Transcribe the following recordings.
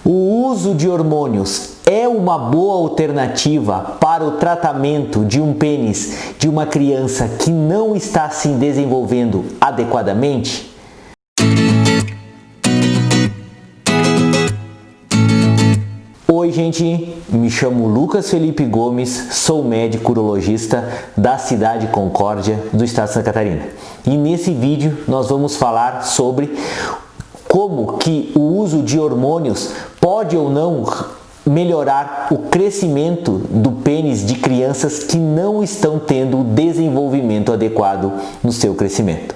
O uso de hormônios é uma boa alternativa para o tratamento de um pênis de uma criança que não está se desenvolvendo adequadamente? Oi gente, me chamo Lucas Felipe Gomes, sou médico urologista da cidade de Concórdia, do estado de Santa Catarina. E nesse vídeo nós vamos falar sobre como que o uso de hormônios pode ou não melhorar o crescimento do pênis de crianças que não estão tendo o desenvolvimento adequado no seu crescimento.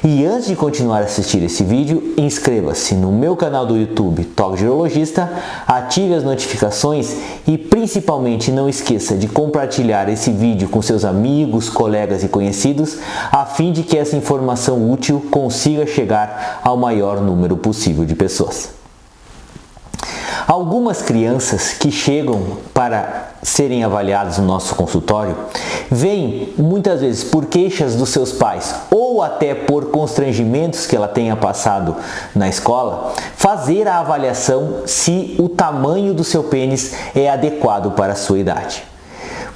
E antes de continuar a assistir esse vídeo, inscreva-se no meu canal do YouTube Toque de Urologista, ative as notificações e principalmente não esqueça de compartilhar esse vídeo com seus amigos, colegas e conhecidos, a fim de que essa informação útil consiga chegar ao maior número possível de pessoas. Algumas crianças que chegam para serem avaliadas no nosso consultório vêm muitas vezes por queixas dos seus pais ou até por constrangimentos que ela tenha passado na escola, fazer a avaliação se o tamanho do seu pênis é adequado para a sua idade.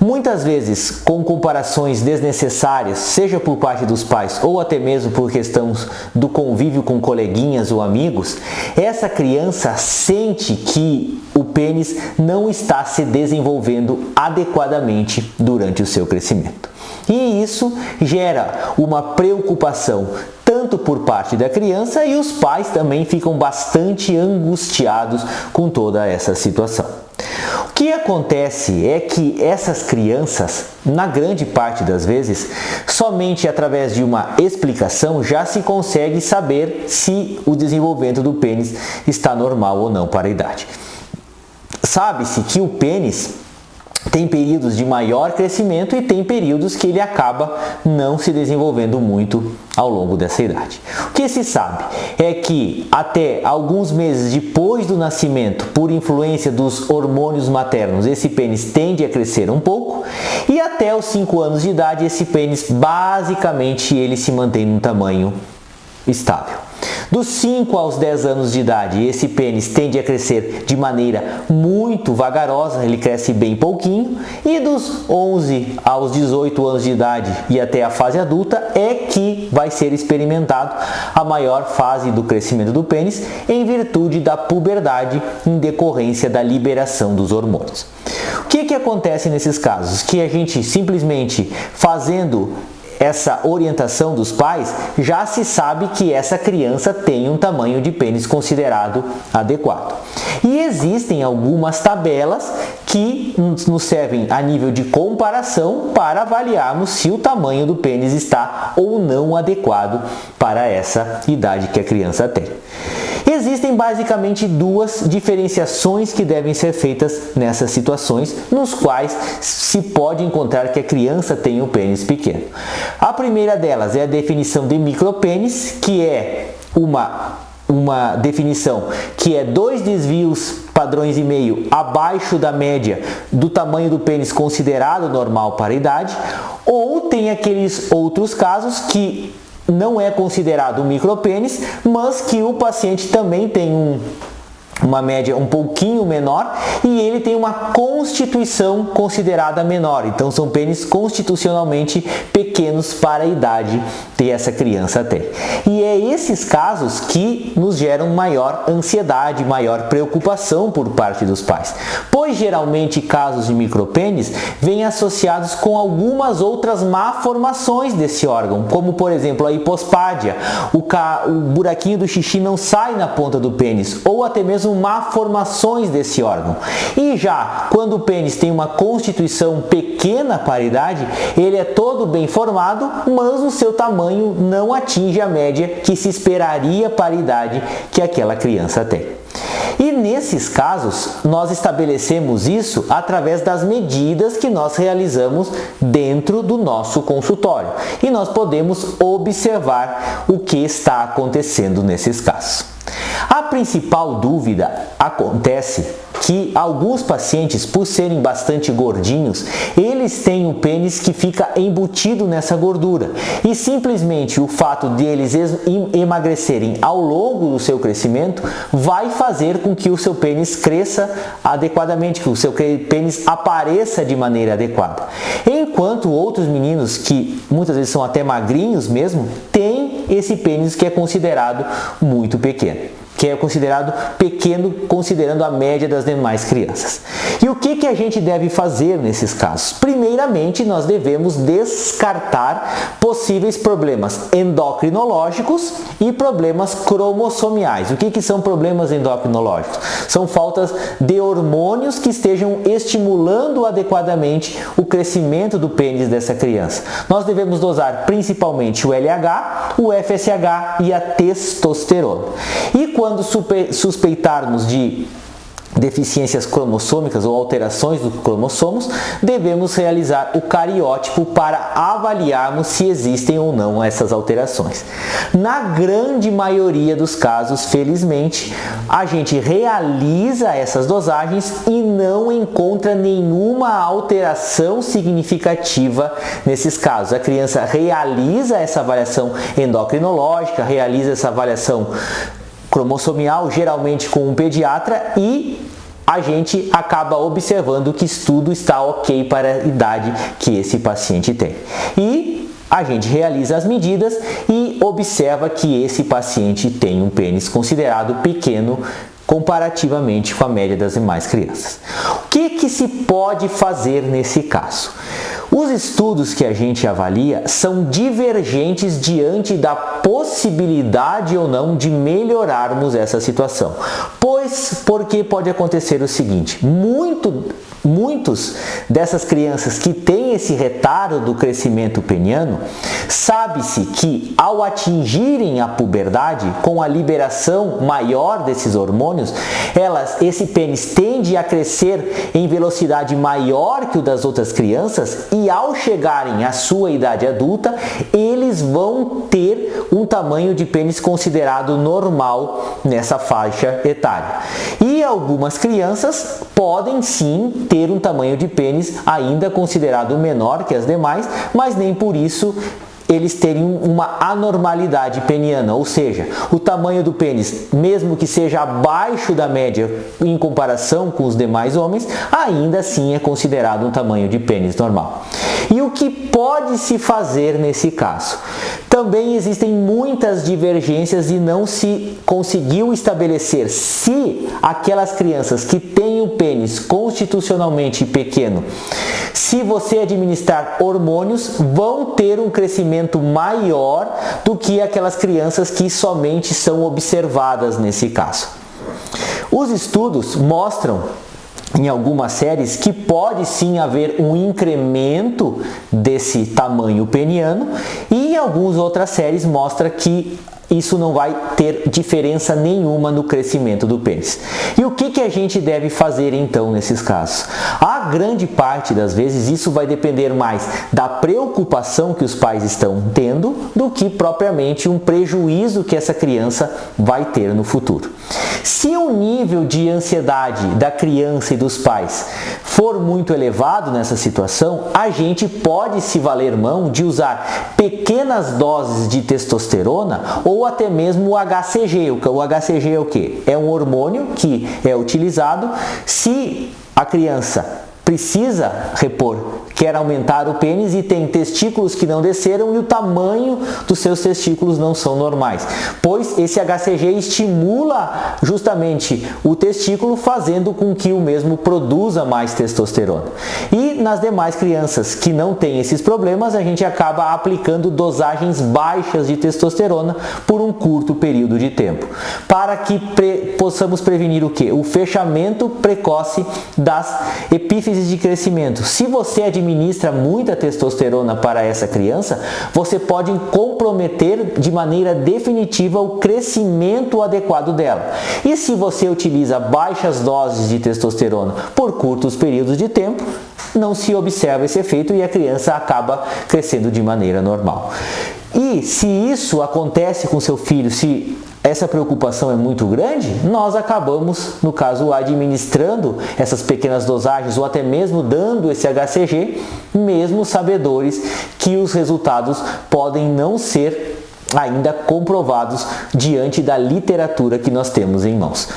Muitas vezes, com comparações desnecessárias, seja por parte dos pais ou até mesmo por questão do convívio com coleguinhas ou amigos, essa criança sente que o pênis não está se desenvolvendo adequadamente durante o seu crescimento. E isso gera uma preocupação tanto por parte da criança e os pais também ficam bastante angustiados com toda essa situação. O que acontece é que essas crianças, na grande parte das vezes, somente através de uma explicação já se consegue saber se o desenvolvimento do pênis está normal ou não para a idade. Sabe-se que o pênis tem períodos de maior crescimento e tem períodos que ele acaba não se desenvolvendo muito ao longo dessa idade. O que se sabe é que até alguns meses depois do nascimento, por influência dos hormônios maternos, esse pênis tende a crescer um pouco e até os 5 anos de idade esse pênis basicamente ele se mantém num tamanho estável. Dos 5 aos 10 anos de idade, esse pênis tende a crescer de maneira muito vagarosa, ele cresce bem pouquinho, e dos 11 aos 18 anos de idade e até a fase adulta é que vai ser experimentado a maior fase do crescimento do pênis em virtude da puberdade em decorrência da liberação dos hormônios. O que acontece nesses casos? Que a gente simplesmente fazendo essa orientação dos pais, já se sabe que essa criança tem um tamanho de pênis considerado adequado. E existem algumas tabelas que nos servem a nível de comparação para avaliarmos se o tamanho do pênis está ou não adequado para essa idade que a criança tem. Existem basicamente duas diferenciações que devem ser feitas nessas situações, nos quais se pode encontrar que a criança tem um pênis pequeno. A primeira delas é a definição de micropênis, que é uma definição que é 2 desvios padrões e meio abaixo da média do tamanho do pênis considerado normal para a idade, ou tem aqueles outros casos que não é considerado um micropênis, mas que o paciente também tem uma média um pouquinho menor e ele tem uma constituição considerada menor. Então são pênis constitucionalmente pequenos para a idade que essa criança tem. E é esses casos que nos geram maior ansiedade, maior preocupação por parte dos pais. Pois geralmente casos de micropênis vêm associados com algumas outras malformações desse órgão, como por exemplo a hipospádia, o buraquinho do xixi não sai na ponta do pênis, ou até mesmo malformações desse órgão. E já quando o pênis tem uma constituição pequena para a idade, ele é todo bem formado, mas o seu tamanho não atinge a média que se esperaria para a idade que aquela criança tem. E nesses casos, nós estabelecemos isso através das medidas que nós realizamos dentro do nosso consultório. E nós podemos observar o que está acontecendo nesses casos. A principal dúvida acontece que alguns pacientes, por serem bastante gordinhos, eles têm um pênis que fica embutido nessa gordura e simplesmente o fato de eles emagrecerem ao longo do seu crescimento vai fazer com que o seu pênis cresça adequadamente, que o seu pênis apareça de maneira adequada. Enquanto outros meninos, que muitas vezes são até magrinhos mesmo, têm esse pênis que é considerado muito pequeno, que é considerado pequeno considerando a média das demais crianças. E o que a gente deve fazer nesses casos? Primeiramente, nós devemos descartar possíveis problemas endocrinológicos e problemas cromossomiais. O que são problemas endocrinológicos? São faltas de hormônios que estejam estimulando adequadamente o crescimento do pênis dessa criança. Nós devemos dosar principalmente o LH, o FSH e a testosterona. E quando suspeitarmos de deficiências cromossômicas ou alterações dos cromossomos, devemos realizar o cariótipo para avaliarmos se existem ou não essas alterações. Na grande maioria dos casos, felizmente, a gente realiza essas dosagens e não encontra nenhuma alteração significativa nesses casos. A criança realiza essa avaliação endocrinológica, realiza essa avaliação cromossomial, geralmente com um pediatra, e a gente acaba observando que tudo está ok para a idade que esse paciente tem. E a gente realiza as medidas e observa que esse paciente tem um pênis considerado pequeno comparativamente com a média das demais crianças. O que se pode fazer nesse caso? Os estudos que a gente avalia são divergentes diante da possibilidade ou não de melhorarmos essa situação. Porque pode acontecer o seguinte: muitos dessas crianças que têm esse retardo do crescimento peniano, sabe-se que ao atingirem a puberdade, com a liberação maior desses hormônios, esse pênis tende a crescer em velocidade maior que o das outras crianças e ao chegarem à sua idade adulta, eles vão ter um tamanho de pênis considerado normal nessa faixa etária. E algumas crianças podem sim ter um tamanho de pênis ainda considerado menor que as demais, mas nem por isso eles terem uma anormalidade peniana, ou seja, o tamanho do pênis, mesmo que seja abaixo da média em comparação com os demais homens, ainda assim é considerado um tamanho de pênis normal. E o que pode se fazer nesse caso? Também existem muitas divergências e não se conseguiu estabelecer se aquelas crianças que têm o pênis constitucionalmente pequeno, se você administrar hormônios, vão ter um crescimento maior do que aquelas crianças que somente são observadas nesse caso. Os estudos mostram em algumas séries que pode sim haver um incremento desse tamanho peniano e em algumas outras séries mostra que isso não vai ter diferença nenhuma no crescimento do pênis. E o que a gente deve fazer então nesses casos? A grande parte das vezes isso vai depender mais da preocupação que os pais estão tendo do que propriamente um prejuízo que essa criança vai ter no futuro. Se o nível de ansiedade da criança e dos pais for muito elevado nessa situação, a gente pode se valer mão de usar pequenas doses de testosterona ou até mesmo o HCG. O HCG é o quê? É um hormônio que é utilizado se a criança precisa repor, quer aumentar o pênis e tem testículos que não desceram e o tamanho dos seus testículos não são normais, pois esse HCG estimula justamente o testículo, fazendo com que o mesmo produza mais testosterona. E nas demais crianças que não têm esses problemas, a gente acaba aplicando dosagens baixas de testosterona por um curto período de tempo, para que possamos prevenir o quê? O fechamento precoce das epífises de crescimento. Se você administra muita testosterona para essa criança, você pode comprometer de maneira definitiva o crescimento adequado dela. E se você utiliza baixas doses de testosterona por curtos períodos de tempo, não se observa esse efeito e a criança acaba crescendo de maneira normal. E se isso acontece com seu filho, se essa preocupação é muito grande, nós acabamos, no caso, administrando essas pequenas dosagens ou até mesmo dando esse HCG, mesmo sabedores que os resultados podem não ser ainda comprovados diante da literatura que nós temos em mãos.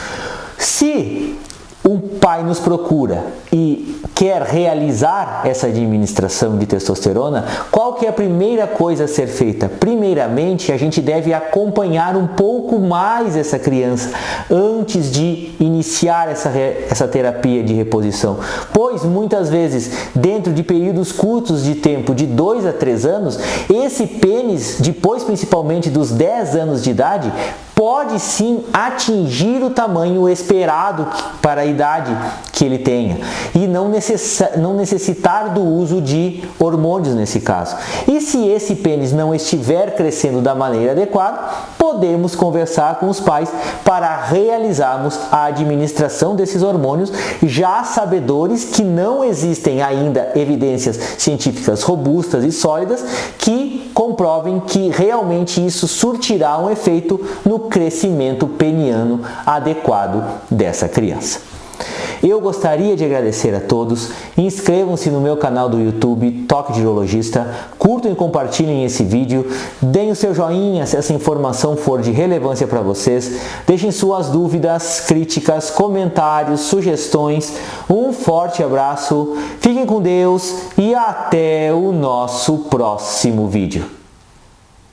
Se um pai nos procura e quer realizar essa administração de testosterona, qual que é a primeira coisa a ser feita? Primeiramente, a gente deve acompanhar um pouco mais essa criança antes de iniciar essa terapia de reposição, pois muitas vezes, dentro de períodos curtos de tempo, de 2 a 3 anos, esse pênis, depois principalmente dos 10 anos de idade, pode sim atingir o tamanho esperado para a idade que ele tenha e não necessitar do uso de hormônios nesse caso. E se esse pênis não estiver crescendo da maneira adequada, podemos conversar com os pais para realizarmos a administração desses hormônios, já sabedores que não existem ainda evidências científicas robustas e sólidas que comprovem que realmente isso surtirá um efeito no crescimento peniano adequado dessa criança. Eu gostaria de agradecer a todos, inscrevam-se no meu canal do YouTube, Toque de Urologista, curtam e compartilhem esse vídeo, deem o seu joinha se essa informação for de relevância para vocês, deixem suas dúvidas, críticas, comentários, sugestões, um forte abraço, fiquem com Deus e até o nosso próximo vídeo.